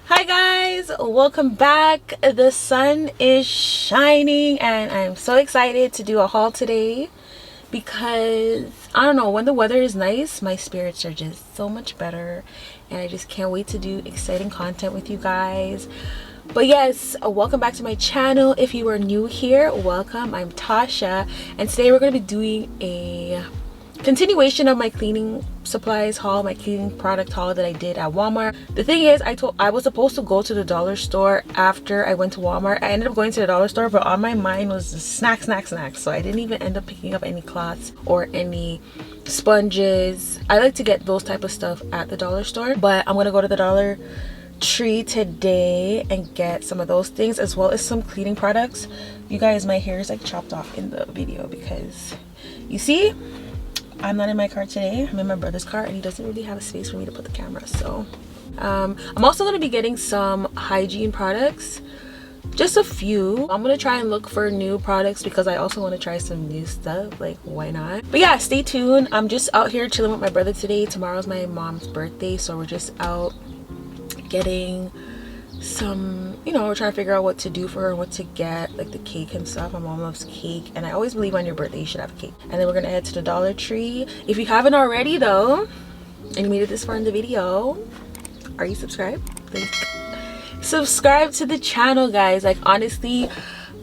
Hi guys, welcome back. The sun is shining and I'm so excited to do a haul today because I don't know, when the weather is nice, my spirits are just so much better and I just can't wait to do exciting content with you guys. But yes, welcome back to my channel. If you are new here, welcome. I'm Tasha and today we're going to be doing a continuation of my cleaning supplies haul, my cleaning product haul that I did at Walmart. The thing is, I was supposed to go to the dollar store after I went to Walmart. I ended up going to the dollar store, but on my mind was snacks. So I didn't even end up picking up any cloths or any sponges. I like to get those type of stuff at the dollar store, but I'm gonna go to the Dollar Tree today and get some of those things as well as some cleaning products. You guys, my hair is like chopped off in the video because you see I'm not in my car today. I'm in my brother's car and he doesn't really have a space for me to put the camera. So I'm also going to be getting some hygiene products, just a few. I'm going to try and look for new products because I also want to try some new stuff, like why not. But yeah, stay tuned. I'm just out here chilling with my brother today. Tomorrow's my mom's birthday, so we're just out getting some, you know, we're trying to figure out what to do for her, what to get, like the cake and stuff. My mom loves cake and I always believe on your birthday you should have a cake. And then we're gonna head to the Dollar Tree. If you haven't already though, and you made it this far in the video, are you subscribed? Like, subscribe to the channel, guys. Like honestly,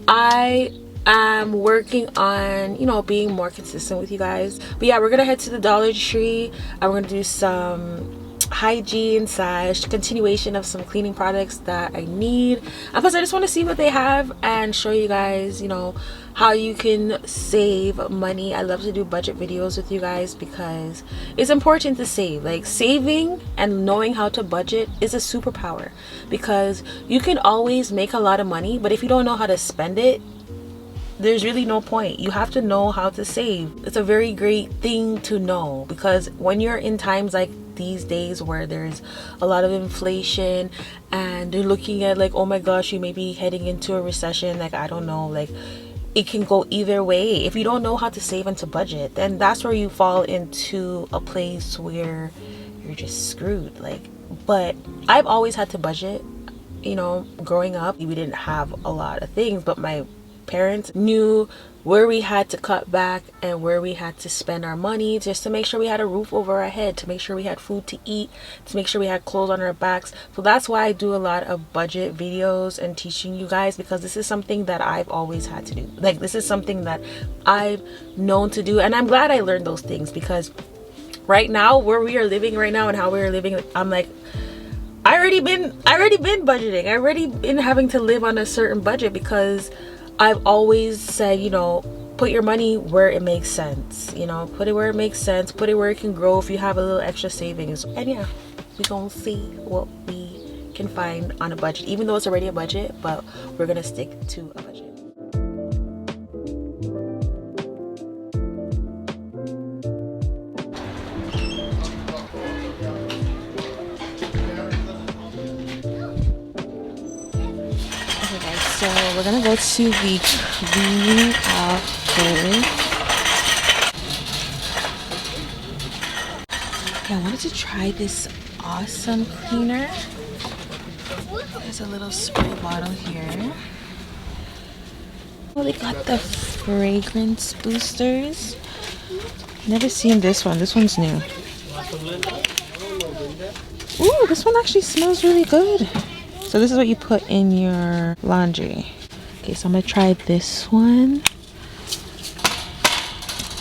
I am working on, you know, being more consistent with you guys. But yeah, we're gonna head to the Dollar Tree and we're gonna do some hygiene / continuation of some cleaning products that I need, and plus I just want to see what they have and show you guys, you know, how you can save money. I love to do budget videos with you guys because it's important to save. Like saving and knowing how to budget is a superpower because you can always make a lot of money, but if you don't know how to spend it, there's really no point. You have to know how to save. It's a very great thing to know because when you're in times like these days where there's a lot of inflation and they're looking at like, oh my gosh, you may be heading into a recession, like I don't know, like it can go either way. If you don't know how to save and to budget, then that's where you fall into a place where you're just screwed. Like, but I've always had to budget, you know. Growing up we didn't have a lot of things, but my parents knew where we had to cut back and where we had to spend our money just to make sure we had a roof over our head, to make sure we had food to eat, to make sure we had clothes on our backs. So that's why I do a lot of budget videos and teaching you guys, because this is something that I've always had to do. Like this is something that I've known to do, and I'm glad I learned those things because right now, where we are living right now and how we are living, I'm like, I already been budgeting. I already been having to live on a certain budget because I've always said, you know, put your money where it makes sense. You know, put it where it makes sense. Put it where it can grow if you have a little extra savings. And yeah, we're gonna see what we can find on a budget, even though it's already a budget, but we're gonna stick to a budget. So we're gonna go to the cleaning outfit. I wanted to try this awesome cleaner. There's a little spray bottle here. Oh, they got the fragrance boosters. Never seen this one. This one's new. Ooh, this one actually smells really good. So this is what you put in your laundry. Okay, so I'm gonna try this one.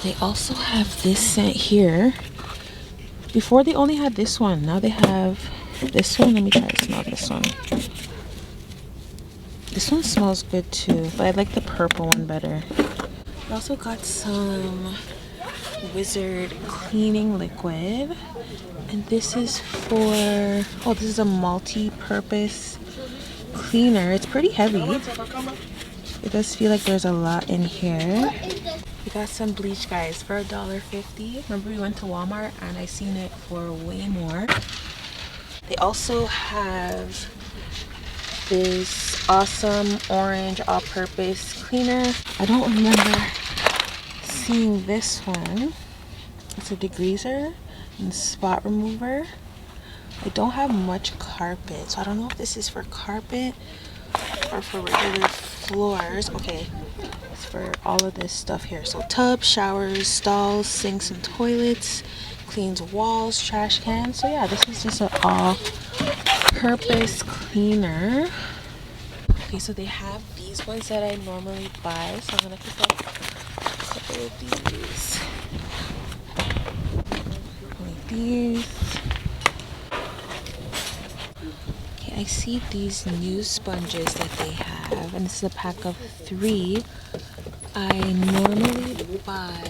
They also have this scent here. Before they only had this one. Now they have this one. Let me try to smell this one. This one smells good too, but I like the purple one better. I also got some Wizard cleaning liquid. And this is for, oh, this is a multi-purpose cleaner. It's pretty heavy. It does feel like there's a lot in here. We got some bleach, guys, for $1.50. Remember we went to Walmart and I seen it for way more. They also have this awesome orange all-purpose cleaner. I don't remember seeing this one. It's a degreaser and spot remover. I don't have much carpet, so I don't know if this is for carpet or for regular floors. Okay, it's for all of this stuff here. So tubs, showers, stalls, sinks and toilets, cleans walls, trash cans. So yeah, this is just an all-purpose cleaner. Okay, so they have these ones that I normally buy, so I'm gonna pick up a couple of these. Like these. Okay, I see these new sponges that they have, and this is a pack of 3. I normally buy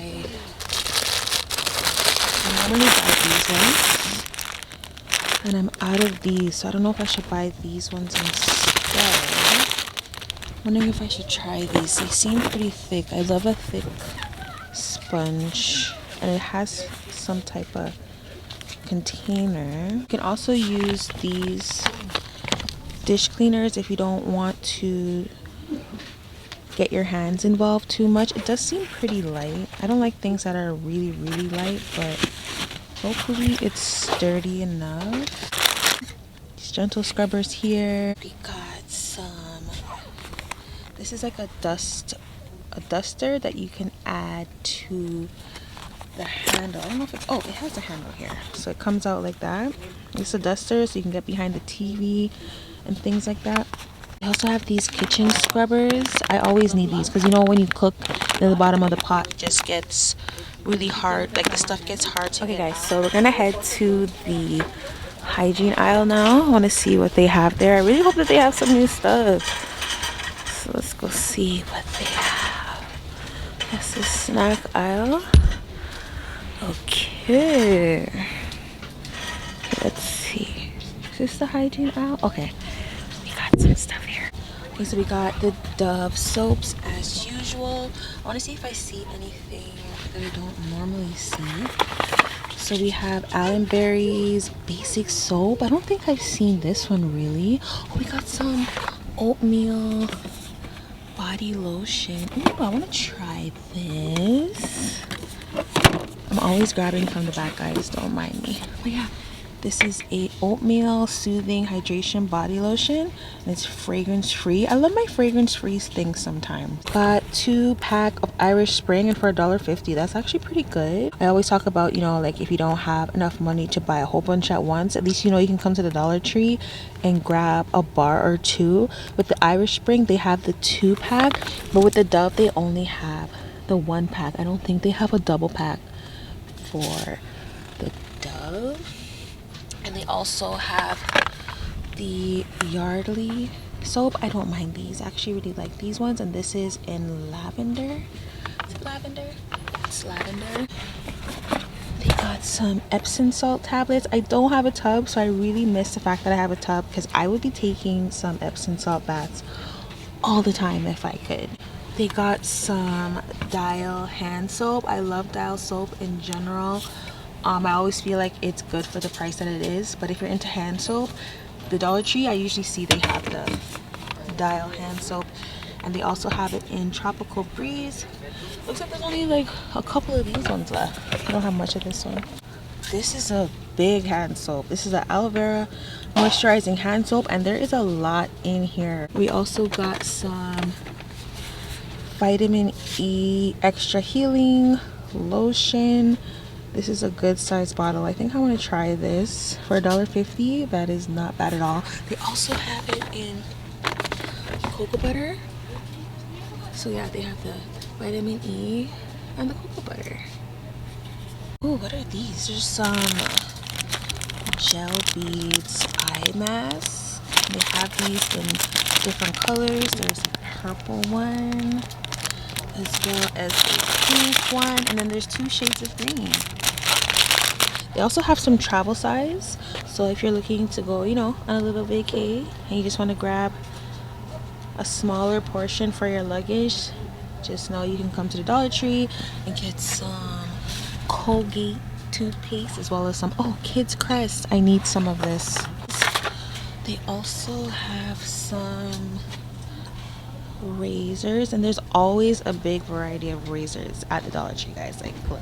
these ones, and I'm out of these, so I don't know if I should buy these ones instead. Wondering if I should try these. They seem pretty thick. I love a thick sponge, and it has some type of container. You can also use these dish cleaners if you don't want to get your hands involved too much. It does seem pretty light. I don't like things that are really light, but hopefully it's sturdy enough. These gentle scrubbers here. We got some, this is like a duster that you can add to the handle. I don't know if it's, oh, it has a handle here, so it comes out like that. It's a duster, so you can get behind the TV and things like that. I also have these kitchen scrubbers. I always need these because, you know, when you cook, then the bottom of the pot just gets really hard. Like, the stuff gets hard to get out. So we're gonna head to the hygiene aisle now. I want to see what they have there. I really hope that they have some new stuff. So let's go see what they have. That's the snack aisle. Okay. Let's see. Is this the hygiene aisle? Okay. We got some stuff here. Okay, so we got the Dove soaps as usual. I want to see if I see anything that I don't normally see. So we have Allenberry's basic soap. I don't think I've seen this one really. Oh, we got some oatmeal body lotion. Ooh, I want to try this. I'm always grabbing from the back, guys, don't mind me. But yeah, this is a oatmeal soothing hydration body lotion, and it's fragrance free. I love my fragrance free things sometimes. Got 2-pack of Irish Spring, and for $1.50, that's actually pretty good. I always talk about, you know, like if you don't have enough money to buy a whole bunch at once, at least, you know, you can come to the Dollar Tree and grab a bar or 2. With the Irish Spring, they have the 2-pack, but with the Dove, they only have the 1-pack. I don't think they have a double pack for the Dove. And they also have the Yardley soap. I don't mind these. I actually really like these ones, and this is in lavender. Is it lavender? It's lavender. They got some Epsom salt tablets. I don't have a tub, so I really miss the fact that I have a tub, because I would be taking some Epsom salt baths all the time if I could. They got some Dial hand soap. I love Dial soap in general. I always feel like it's good for the price that it is, but if you're into hand soap, the Dollar Tree, I usually see they have the Dial hand soap, and they also have it in Tropical Breeze. Looks like there's only like a couple of these ones left. I don't have much of this one. This is a big hand soap. This is an aloe vera moisturizing hand soap, and there is a lot in here. We also got some vitamin E extra healing lotion. This is a good size bottle. I think I want to try this for $1.50. That is not bad at all. They also have it in cocoa butter. So yeah, they have the vitamin E and the cocoa butter. Oh, what are these? There's some gel beads eye masks. They have these in different colors. There's a purple one, as well as a pink one, and then there's 2 shades of green. They also have some travel size, so if you're looking to go, you know, on a little vacay and you just want to grab a smaller portion for your luggage, just know you can come to the Dollar Tree and get some Colgate toothpaste, as well as some, oh, Kids Crest. I need some of this. They also have some razors, and there's always a big variety of razors at the Dollar Tree, guys. Like, look,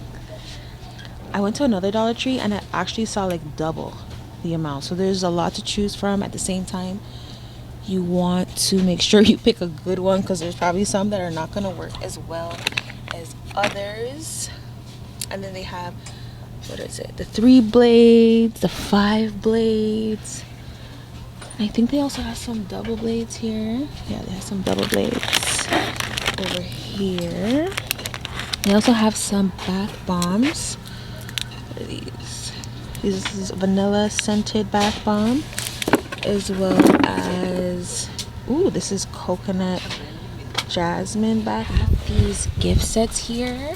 I went to another Dollar Tree and I actually saw like double the amount. So there's a lot to choose from. At the same time, you want to make sure you pick a good one, because there's probably some that are not going to work as well as others. And then they have, what is it, the 3 blades, the 5 blades. I think they also have some double blades here. Yeah, they have some double blades over here. They also have some bath bombs. What are these? This is vanilla scented bath bomb, as well as, ooh, this is coconut jasmine bath. I have these gift sets here.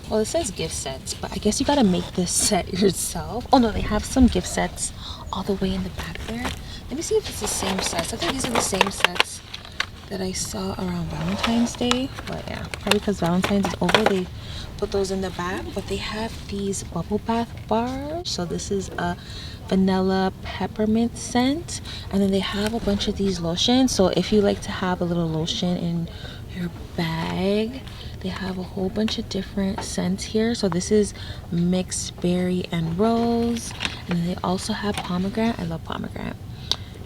Well, it says gift sets, but I guess you gotta make this set yourself. Oh no, they have some gift sets all the way in the back there. Let me see if it's the same sets. I think these are the same sets that I saw around Valentine's Day. But yeah, probably because Valentine's is over, they put those in the back. But they have these bubble bath bars. So this is a vanilla peppermint scent. And then they have a bunch of these lotions. So if you like to have a little lotion in your bag, they have a whole bunch of different scents here. So this is mixed berry and rose. And then they also have pomegranate. I love pomegranate.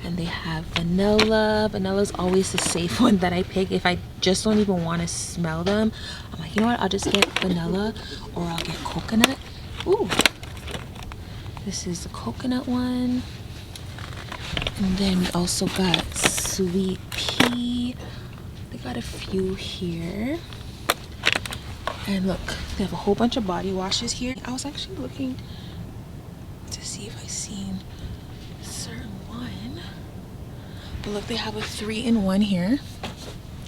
And they have vanilla. Vanilla is always the safe one that I pick. If I just don't even want to smell them, I'm like, you know what, I'll just get vanilla, or I'll get coconut. Ooh, this is the coconut one. And then we also got sweet pea. They got a few here. And look, they have a whole bunch of body washes here. I was actually looking to see if I seen a certain one. But look, they have a 3-in-1 here.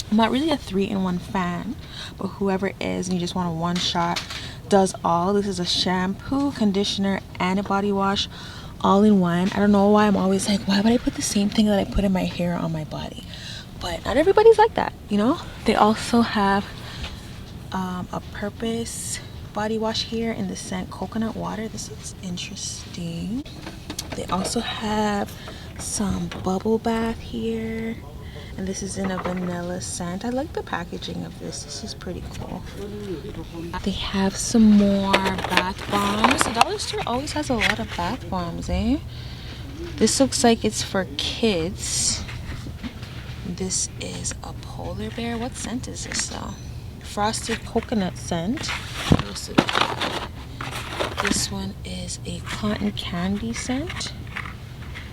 I'm not really a 3-in-1 fan, but whoever is and you just want a one shot, does all. This is a shampoo, conditioner, and a body wash all in one. I don't know why I'm always like, why would I put the same thing that I put in my hair on my body? But not everybody's like that, you know. They also have a purpose body wash here in the scent coconut water. This is interesting. They also have some bubble bath here, and this is in a vanilla scent. I like the packaging of this. This is pretty cool. They have some more bath bombs. The dollar store always has a lot of bath bombs, eh? This looks like it's for kids. This is a polar bear. What scent is this though? Frosted coconut scent. This one is a cotton candy scent.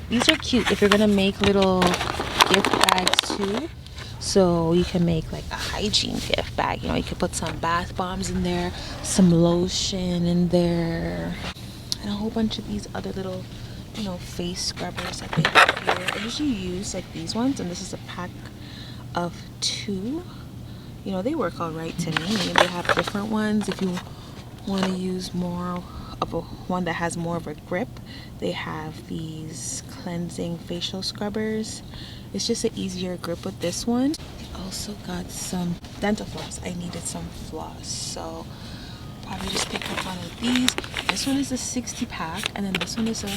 These are cute if you're gonna make little gift bags too. So you can make like a hygiene gift bag. You know, you could put some bath bombs in there, some lotion in there, and a whole bunch of these other little, you know, face scrubbers that they have here. I usually use like these ones, and this is a pack of 2. You know, they work all right to me. They have different ones if you want to use more of a one that has more of a grip. They have these cleansing facial scrubbers. It's just an easier grip with this one. They also got some dental floss. I needed some floss, so probably just pick up one of these. This one is a 60 pack, and then this one is a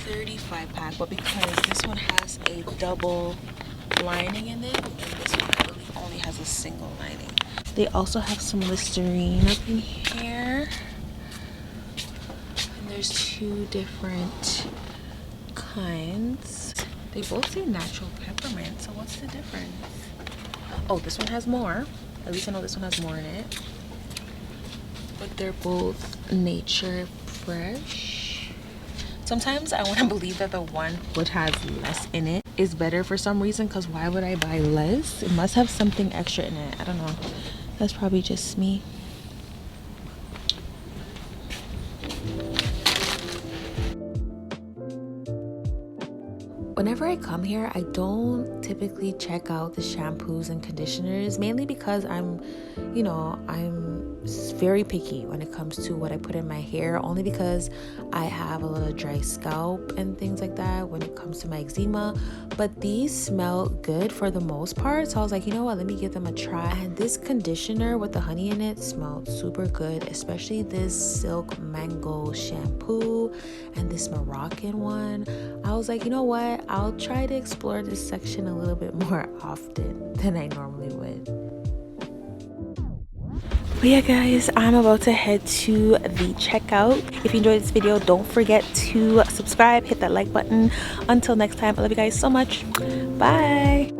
35 pack. But because this one has a double lining in it, and this one I believe only has a single lining. They also have some Listerine up in here. And there's 2 different kinds. They both say natural peppermint, so what's the difference? Oh, this one has more. At least I know this one has more in it. But they're both nature fresh. Sometimes I want to believe that the one which has less in it is better for some reason, because why would I buy less? It must have something extra in it. I don't know. That's probably just me. Whenever I come here, I don't typically check out the shampoos and conditioners, mainly because I'm very picky when it comes to what I put in my hair, only because I have a little dry scalp and things like that when it comes to my eczema. But these smell good for the most part, so I was like, you know what, let me give them a try. And this conditioner with the honey in it smelled super good, especially this silk mango shampoo and this Moroccan one. I was like, you know what, I'll try to explore this section a little bit more often than I normally would. But yeah guys, I'm about to head to the checkout. If you enjoyed this video, don't forget to subscribe, hit that like button. Until next time, I love you guys so much. Bye.